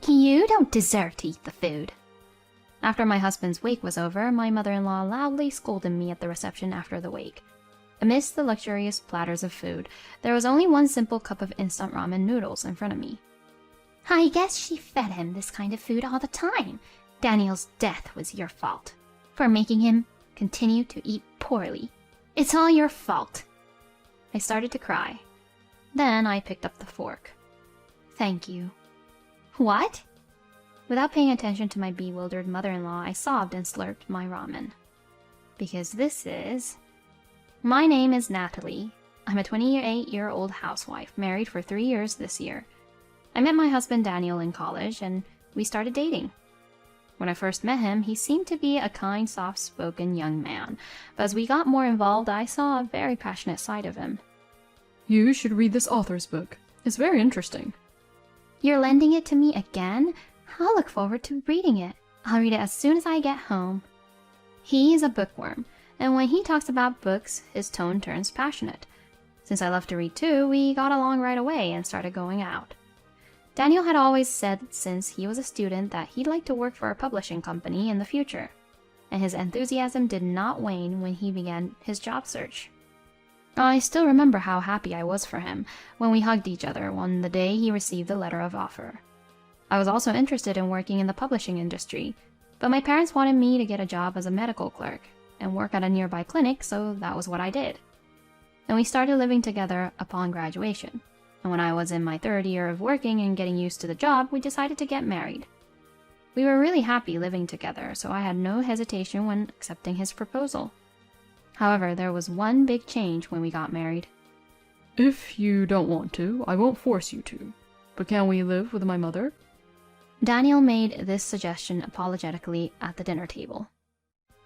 You don't deserve to eat the food. After my husband's wake was over, my mother-in-law loudly scolded me at the reception after the wake. Amidst the luxurious platters of food, there was only one simple cup of instant ramen noodles in front of me. I guess she fed him this kind of food all the time. Daniel's death was your fault, for making him continue to eat poorly. It's all your fault. I started to cry. Then I picked up the fork. Thank you. What? Without paying attention to my bewildered mother-in-law, I sobbed and slurped my ramen. Because this is... My name is Natalie. I'm a 28-year-old housewife, married for 3 years this year. I met my husband Daniel in college, and we started dating. When I first met him, he seemed to be a kind, soft-spoken young man, but as we got more involved, I saw a very passionate side of him. You should read this author's book. It's very interesting. You're lending it to me again? I'll look forward to reading it. I'll read it as soon as I get home. He's a bookworm, and when he talks about books, his tone turns passionate. Since I love to read too, we got along right away and started going out. Daniel had always said since he was a student that he'd like to work for a publishing company in the future, and his enthusiasm did not wane when he began his job search. I still remember how happy I was for him when we hugged each other on the day he received the letter of offer. I was also interested in working in the publishing industry, but my parents wanted me to get a job as a medical clerk and work at a nearby clinic, so that was what I did. And we started living together upon graduation. And when I was in my 3rd year of working and getting used to the job, we decided to get married. We were really happy living together, so I had no hesitation when accepting his proposal. However, there was one big change when we got married. If you don't want to, I won't force you to. But can we live with my mother? Daniel made this suggestion apologetically at the dinner table.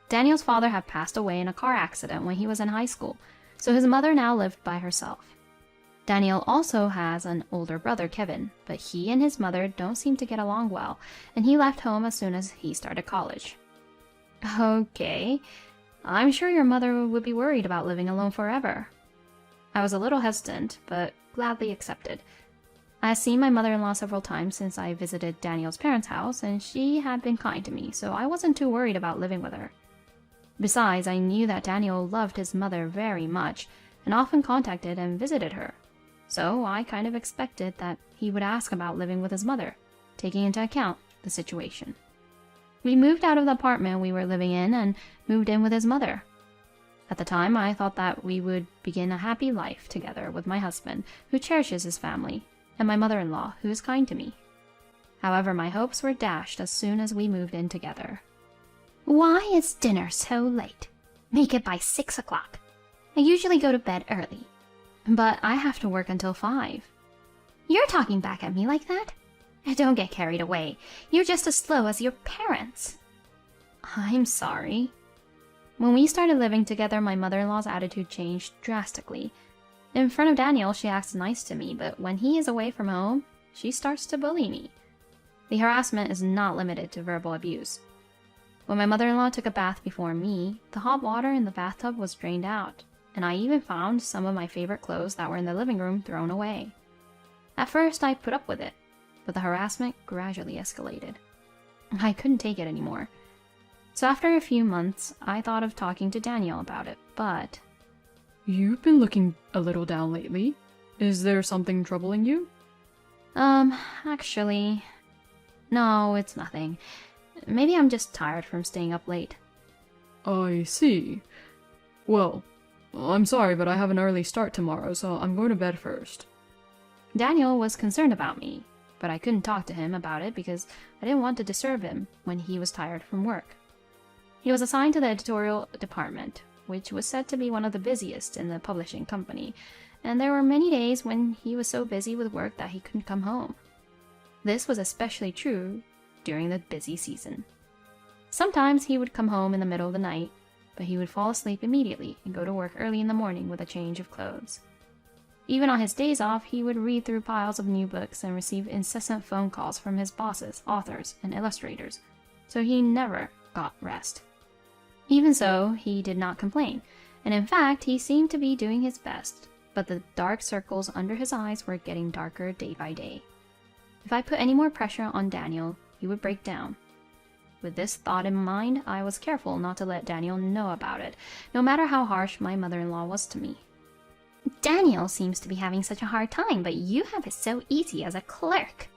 Daniel's father had passed away in a car accident when he was in high school, so his mother now lived by herself. Daniel also has an older brother, Kevin, but he and his mother don't seem to get along well, and he left home as soon as he started college. Okay, I'm sure your mother would be worried about living alone forever. I was a little hesitant, but gladly accepted. I had seen my mother-in-law several times since I visited Daniel's parents' house, and she had been kind to me, so I wasn't too worried about living with her. Besides, I knew that Daniel loved his mother very much, and often contacted and visited her. So I kind of expected that he would ask about living with his mother, taking into account the situation. We moved out of the apartment we were living in and moved in with his mother. At the time, I thought that we would begin a happy life together with my husband, who cherishes his family, and my mother-in-law, who is kind to me. However, my hopes were dashed as soon as we moved in together. Why is dinner so late? Make it by 6 o'clock. I usually go to bed early, but I have to work until 5. You're talking back at me like that? Don't get carried away. You're just as slow as your parents. I'm sorry. When we started living together, my mother-in-law's attitude changed drastically. In front of Daniel, she acts nice to me, but when he is away from home, she starts to bully me. The harassment is not limited to verbal abuse. When my mother-in-law took a bath before me, the hot water in the bathtub was drained out, and I even found some of my favorite clothes that were in the living room thrown away. At first, I put up with it, but the harassment gradually escalated. I couldn't take it anymore. So after a few months, I thought of talking to Daniel about it, but... You've been looking a little down lately. Is there something troubling you? Actually... No, it's nothing. Maybe I'm just tired from staying up late. I see. Well, I'm sorry, but I have an early start tomorrow, so I'm going to bed first. Daniel was concerned about me, but I couldn't talk to him about it because I didn't want to disturb him when he was tired from work. He was assigned to the editorial department, which was said to be one of the busiest in the publishing company, and there were many days when he was so busy with work that he couldn't come home. This was especially true during the busy season. Sometimes he would come home in the middle of the night, but he would fall asleep immediately and go to work early in the morning with a change of clothes. Even on his days off, he would read through piles of new books and receive incessant phone calls from his bosses, authors, and illustrators, so he never got rest. Even so, he did not complain, and in fact, he seemed to be doing his best, but the dark circles under his eyes were getting darker day by day. If I put any more pressure on Daniel, he would break down. With this thought in mind, I was careful not to let Daniel know about it, no matter how harsh my mother-in-law was to me. Daniel seems to be having such a hard time, but you have it so easy as a clerk.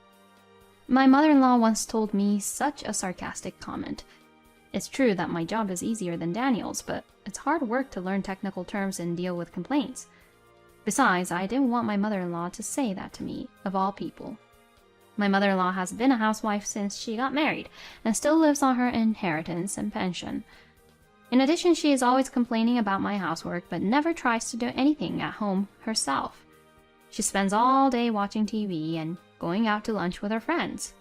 My mother-in-law once told me such a sarcastic comment. It's true that my job is easier than Daniel's, but it's hard work to learn technical terms and deal with complaints. Besides, I didn't want my mother-in-law to say that to me, of all people. My mother-in-law has been a housewife since she got married, and still lives on her inheritance and pension. In addition, she is always complaining about my housework, but never tries to do anything at home herself. She spends all day watching TV and going out to lunch with her friends.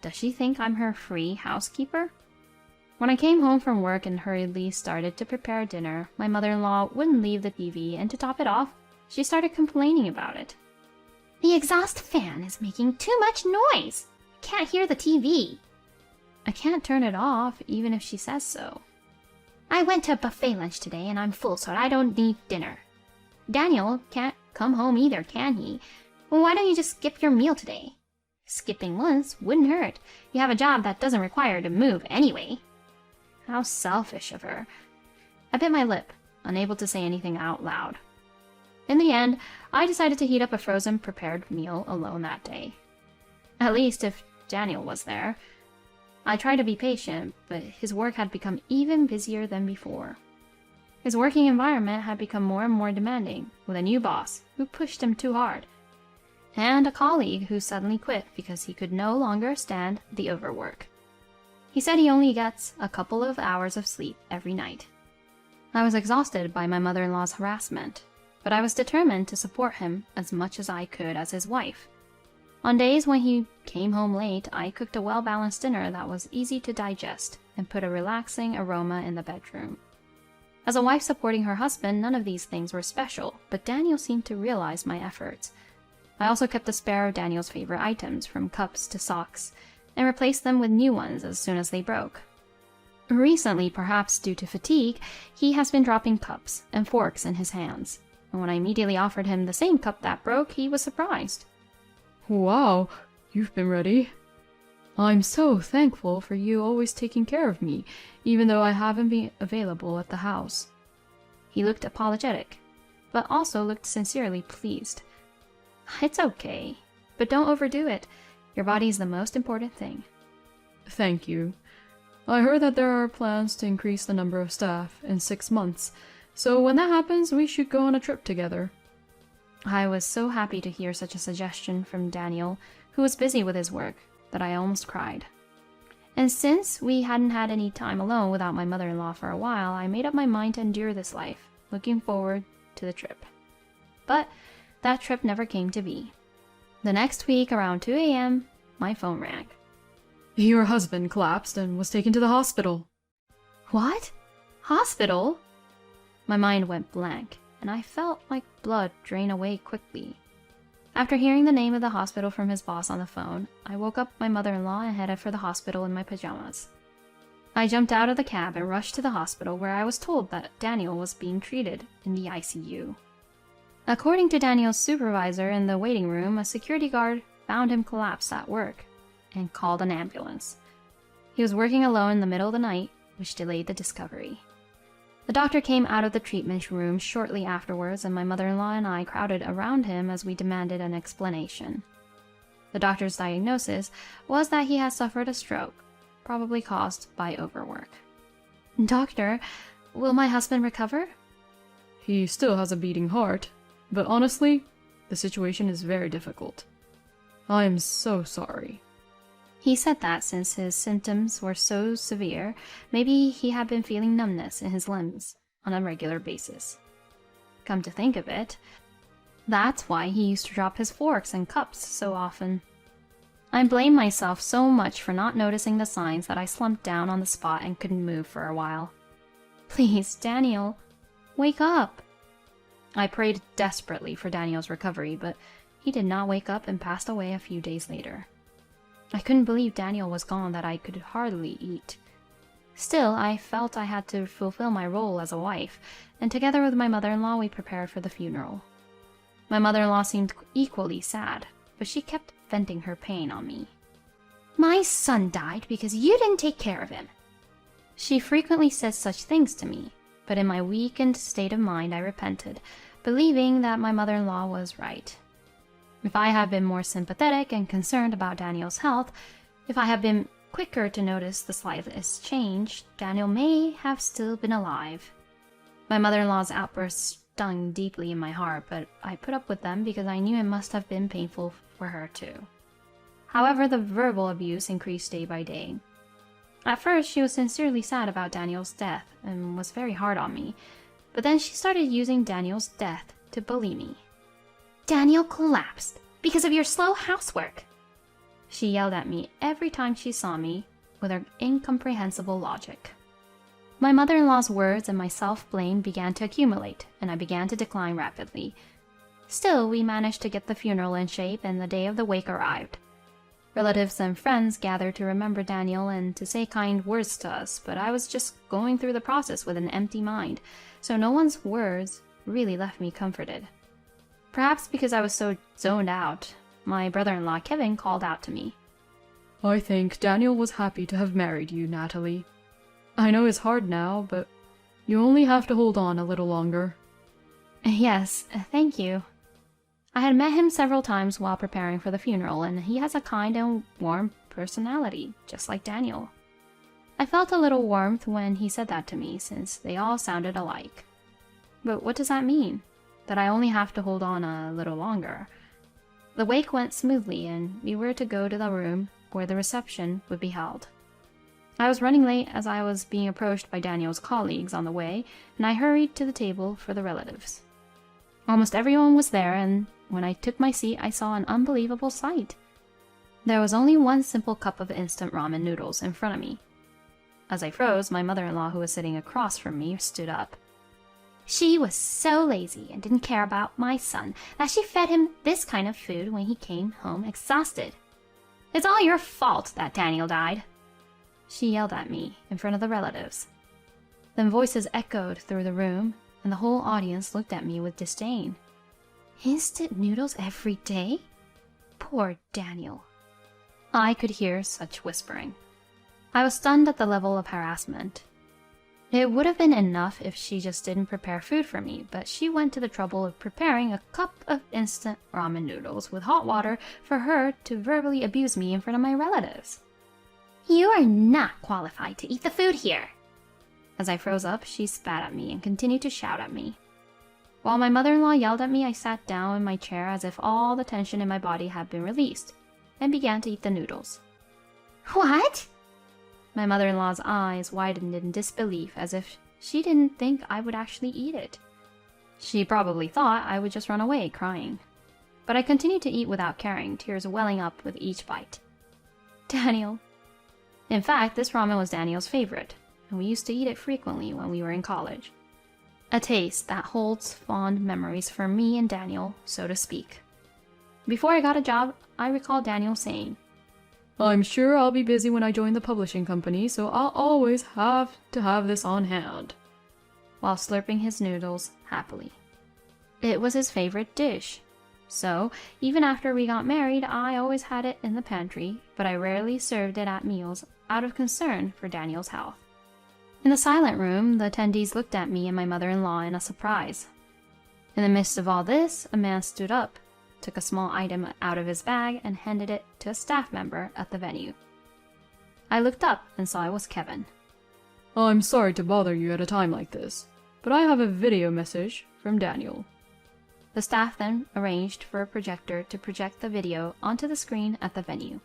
Does she think I'm her free housekeeper? When I came home from work and hurriedly started to prepare dinner, my mother-in-law wouldn't leave the TV, and to top it off, she started complaining about it. The exhaust fan is making too much noise. I can't hear the TV. I can't turn it off, even if she says so. I went to a buffet lunch today and I'm full, so I don't need dinner. Daniel can't come home either, can he? Well, why don't you just skip your meal today? Skipping once wouldn't hurt. You have a job that doesn't require to move anyway. How selfish of her. I bit my lip, unable to say anything out loud. In the end, I decided to heat up a frozen prepared meal alone that day. At least if Daniel was there. I tried to be patient, but his work had become even busier than before. His working environment had become more and more demanding, with a new boss who pushed him too hard, and a colleague who suddenly quit because he could no longer stand the overwork. He said he only gets a couple of hours of sleep every night. I was exhausted by my mother-in-law's harassment, but I was determined to support him as much as I could as his wife. On days when he came home late, I cooked a well-balanced dinner that was easy to digest and put a relaxing aroma in the bedroom. As a wife supporting her husband, none of these things were special, but Daniel seemed to realize my efforts. I also kept a spare of Daniel's favorite items, from cups to socks, and replaced them with new ones as soon as they broke. Recently, perhaps due to fatigue, he has been dropping cups and forks in his hands, and when I immediately offered him the same cup that broke, he was surprised. Wow, you've been ready. I'm so thankful for you always taking care of me, even though I haven't been available at the house. He looked apologetic, but also looked sincerely pleased. It's okay, but don't overdo it. Your body is the most important thing. Thank you. I heard that there are plans to increase the number of staff in 6 months, so when that happens, we should go on a trip together. I was so happy to hear such a suggestion from Daniel, who was busy with his work, that I almost cried. And since we hadn't had any time alone without my mother-in-law for a while, I made up my mind to endure this life, looking forward to the trip. But that trip never came to be. The next week, around 2 a.m., my phone rang. Your husband collapsed and was taken to the hospital. What? Hospital? My mind went blank, and I felt like blood drain away quickly. After hearing the name of the hospital from his boss on the phone, I woke up my mother-in-law and headed for the hospital in my pajamas. I jumped out of the cab and rushed to the hospital, where I was told that Daniel was being treated in the ICU. According to Daniel's supervisor in the waiting room, a security guard found him collapsed at work and called an ambulance. He was working alone in the middle of the night, which delayed the discovery. The doctor came out of the treatment room shortly afterwards, and my mother-in-law and I crowded around him as we demanded an explanation. The doctor's diagnosis was that he had suffered a stroke, probably caused by overwork. Doctor, will my husband recover? He still has a beating heart, but honestly, the situation is very difficult. I am so sorry. He said that since his symptoms were so severe, maybe he had been feeling numbness in his limbs on a regular basis. Come to think of it, that's why he used to drop his forks and cups so often. I blamed myself so much for not noticing the signs that I slumped down on the spot and couldn't move for a while. Please, Daniel, wake up. I prayed desperately for Daniel's recovery, but he did not wake up and passed away a few days later. I couldn't believe Daniel was gone, that I could hardly eat. Still, I felt I had to fulfill my role as a wife, and together with my mother-in-law we prepared for the funeral. My mother-in-law seemed equally sad, but she kept venting her pain on me. My son died because you didn't take care of him. She frequently said such things to me, but in my weakened state of mind I repented, believing that my mother-in-law was right. If I had been more sympathetic and concerned about Daniel's health, if I had been quicker to notice the slightest change, Daniel may have still been alive. My mother-in-law's outbursts stung deeply in my heart, but I put up with them because I knew it must have been painful for her too. However, the verbal abuse increased day by day. At first, she was sincerely sad about Daniel's death and was very hard on me, but then she started using Daniel's death to bully me. Daniel collapsed because of your slow housework. She yelled at me every time she saw me with her incomprehensible logic. My mother-in-law's words and my self-blame began to accumulate, and I began to decline rapidly. Still, we managed to get the funeral in shape, and the day of the wake arrived. Relatives and friends gathered to remember Daniel and to say kind words to us, but I was just going through the process with an empty mind, so no one's words really left me comforted. Perhaps because I was so zoned out, my brother-in-law Kevin called out to me. I think Daniel was happy to have married you, Natalie. I know it's hard now, but you only have to hold on a little longer. Yes, thank you. I had met him several times while preparing for the funeral, and he has a kind and warm personality, just like Daniel. I felt a little warmth when he said that to me, since they all sounded alike. But what does that mean? That I only have to hold on a little longer? The wake went smoothly, and we were to go to the room where the reception would be held. I was running late as I was being approached by Daniel's colleagues on the way, and I hurried to the table for the relatives. Almost everyone was there, and when I took my seat, I saw an unbelievable sight. There was only one simple cup of instant ramen noodles in front of me. As I froze, my mother-in-law, who was sitting across from me, stood up. She was so lazy and didn't care about my son that she fed him this kind of food when he came home exhausted. It's all your fault that Daniel died. She yelled at me in front of the relatives. Then voices echoed through the room, and the whole audience looked at me with disdain. Instant noodles every day? Poor Daniel. I could hear such whispering. I was stunned at the level of harassment. It would have been enough if she just didn't prepare food for me, but she went to the trouble of preparing a cup of instant ramen noodles with hot water for her to verbally abuse me in front of my relatives. You are not qualified to eat the food here. As I froze up, she spat at me and continued to shout at me. While my mother-in-law yelled at me, I sat down in my chair as if all the tension in my body had been released, and began to eat the noodles. What? My mother-in-law's eyes widened in disbelief, as if she didn't think I would actually eat it. She probably thought I would just run away, crying. But I continued to eat without caring, tears welling up with each bite. Daniel. In fact, this ramen was Daniel's favorite, and we used to eat it frequently when we were in college. A taste that holds fond memories for me and Daniel, so to speak. Before I got a job, I recall Daniel saying, I'm sure I'll be busy when I join the publishing company, so I'll always have to have this on hand, while slurping his noodles happily. It was his favorite dish. So, even after we got married, I always had it in the pantry, but I rarely served it at meals out of concern for Daniel's health. In the silent room, the attendees looked at me and my mother-in-law in a surprise. In the midst of all this, a man stood up, took a small item out of his bag, and handed it to a staff member at the venue. I looked up and saw it was Kevin. I'm sorry to bother you at a time like this, but I have a video message from Daniel. The staff then arranged for a projector to project the video onto the screen at the venue.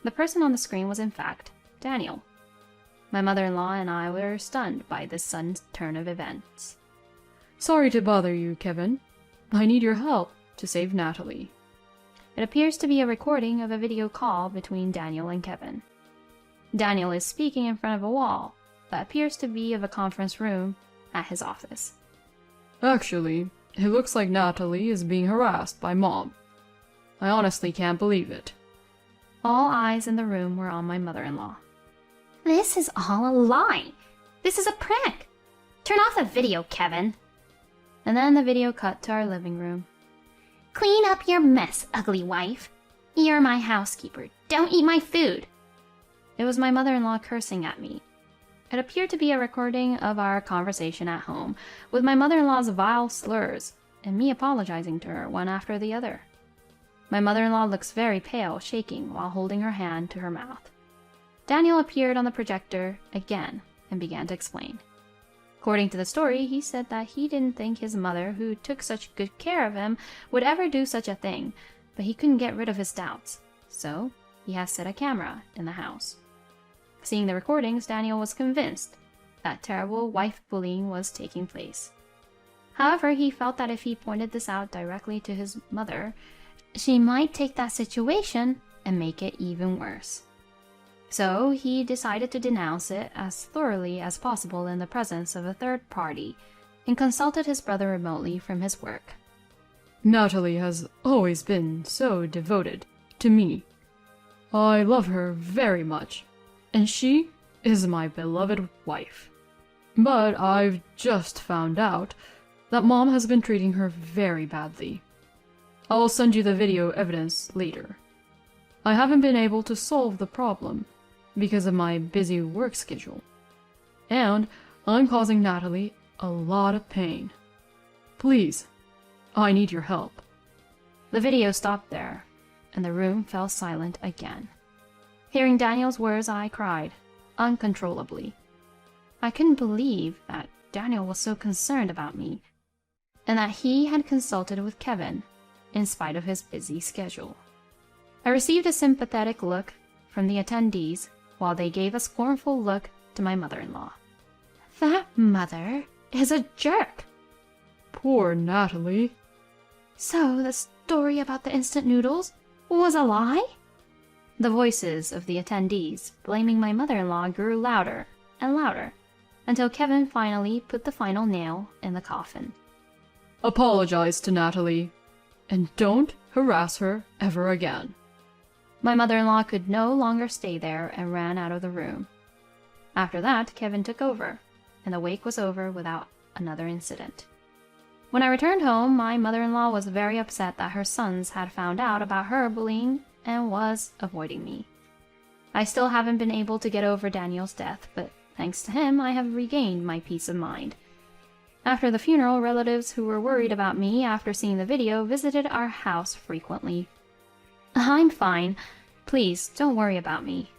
The person on the screen was in fact Daniel. My mother-in-law and I were stunned by this sudden turn of events. Sorry to bother you, Kevin. I need your help to save Natalie. It appears to be a recording of a video call between Daniel and Kevin. Daniel is speaking in front of a wall that appears to be of a conference room at his office. Actually, it looks like Natalie is being harassed by Mom. I honestly can't believe it. All eyes in the room were on my mother-in-law. This is all a lie. This is a prank. Turn off the video, Kevin. And then the video cut to our living room. Clean up your mess, ugly wife. "You're my housekeeper. Don't eat my food." It was my mother-in-law cursing at me. It appeared to be a recording of our conversation at home, with my mother-in-law's vile slurs, and me apologizing to her one after the other. My mother-in-law looks very pale, shaking while holding her hand to her mouth. Daniel appeared on the projector again and began to explain. According to the story, he said that he didn't think his mother, who took such good care of him, would ever do such a thing, but he couldn't get rid of his doubts, so he has set a camera in the house. Seeing the recordings, Daniel was convinced that terrible wife bullying was taking place. However, he felt that if he pointed this out directly to his mother, she might take that situation and make it even worse. So he decided to denounce it as thoroughly as possible in the presence of a third party, and consulted his brother remotely from his work. Natalie has always been so devoted to me. I love her very much, and she is my beloved wife. But I've just found out that Mom has been treating her very badly. I'll send you the video evidence later. I haven't been able to solve the problem because of my busy work schedule, and I'm causing Natalie a lot of pain. Please, I need your help. The video stopped there, and the room fell silent again. Hearing Daniel's words, I cried uncontrollably. I couldn't believe that Daniel was so concerned about me, and that he had consulted with Kevin in spite of his busy schedule. I received a sympathetic look from the attendees while they gave a scornful look to my mother-in-law. "That mother is a jerk." Poor Natalie. "So the story about the instant noodles was a lie?" The voices of the attendees blaming my mother-in-law grew louder and louder, until Kevin finally put the final nail in the coffin. Apologize to Natalie, and don't harass her ever again. My mother-in-law could no longer stay there and ran out of the room. After that, Kevin took over, and the wake was over without another incident. When I returned home, my mother-in-law was very upset that her sons had found out about her bullying and was avoiding me. I still haven't been able to get over Daniel's death, but thanks to him, I have regained my peace of mind. After the funeral, relatives who were worried about me after seeing the video visited our house frequently. "I'm fine. Please, don't worry about me."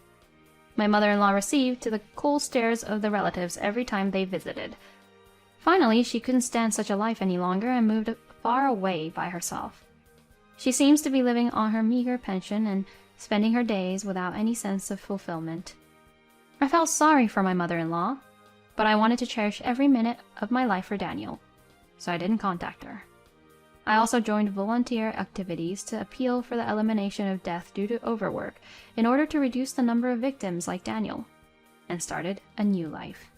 My mother-in-law received to the cold stares of the relatives every time they visited. Finally, she couldn't stand such a life any longer and moved far away by herself. She seems to be living on her meager pension and spending her days without any sense of fulfillment. I felt sorry for my mother-in-law, but I wanted to cherish every minute of my life for Daniel, so I didn't contact her. I also joined volunteer activities to appeal for the elimination of death due to overwork in order to reduce the number of victims like Daniel, and started a new life.